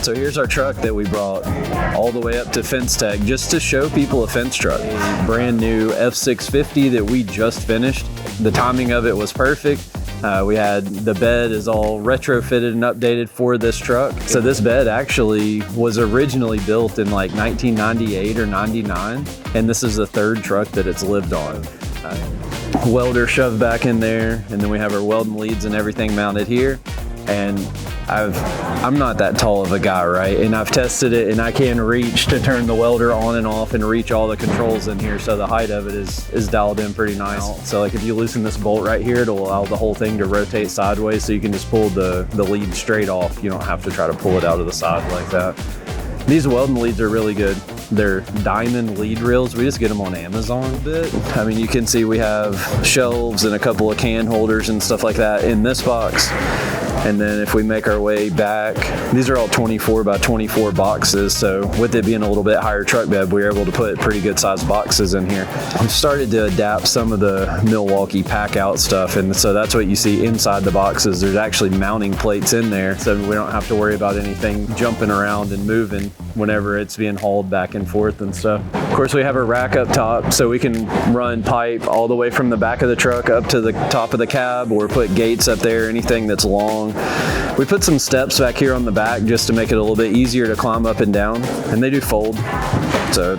So here's our truck that we brought all the way up to FenceTech just to show people a fence truck. A brand new F-650 that we just finished. The timing of it was perfect. We had the bed is all retrofitted and updated for this truck. So this bed actually was originally built in like 1998 or 99, and this is the third truck that it's lived on. Welder shoved back in there, and then we have our welding leads and everything mounted here. And I'm not that tall of a guy, right? And I've tested it, and I can reach to turn the welder on and off and reach all the controls in here. So the height of it is dialed in pretty nice. So like if you loosen this bolt right here, it'll allow the whole thing to rotate sideways. So you can just pull the lead straight off. You don't have to try to pull it out of the side like that. These welding leads are really good. They're diamond lead reels. We just get them on Amazon a bit. I mean, you can see we have shelves and a couple of can holders and stuff like that in this box. And then if we make our way back, these are all 24 by 24 boxes. So with it being a little bit higher truck bed, we were able to put pretty good sized boxes in here. I've started to adapt some of the Milwaukee Packout stuff. And so that's what you see inside the boxes. There's actually mounting plates in there. So we don't have to worry about anything jumping around and moving whenever it's being hauled back and forth and stuff. Of course, we have a rack up top so we can run pipe all the way from the back of the truck up to the top of the cab, or put gates up there, anything that's long. We put some steps back here on the back just to make it a little bit easier to climb up and down, and they do fold, so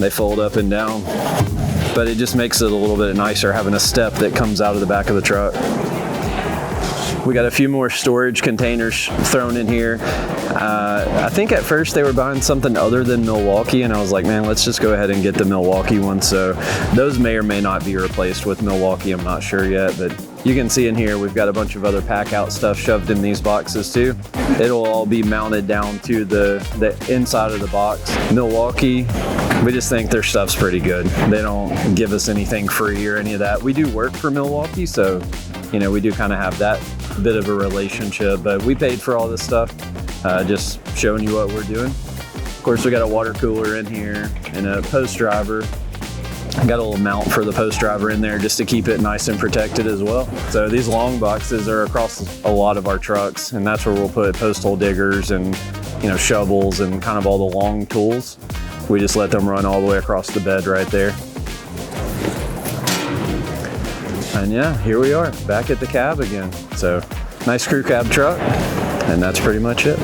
they fold up and down, but it just makes it a little bit nicer having a step that comes out of the back of the truck. We got a few more storage containers thrown in here. I think at first they were buying something other than Milwaukee, and I was like, man, let's just go ahead and get the Milwaukee one. So those may or may not be replaced with Milwaukee. I'm not sure yet, but you can see in here we've got a bunch of other Packout stuff shoved in these boxes too. It'll all be mounted down to the inside of the box. Milwaukee, we just think their stuff's pretty good. They don't give us anything free or any of that. We do work for Milwaukee, so you know, we do kind of have that bit of a relationship, but we paid for all this stuff. Just showing you what we're doing. Of course, we got a water cooler in here and a post driver. I got a little mount for the post driver in there just to keep it nice and protected as well. So these long boxes are across a lot of our trucks, and that's where we'll put post hole diggers and, you know, shovels and kind of all the long tools. We just let them run all the way across the bed right there. And yeah, here we are back at the cab again. So nice crew cab truck, and that's pretty much it.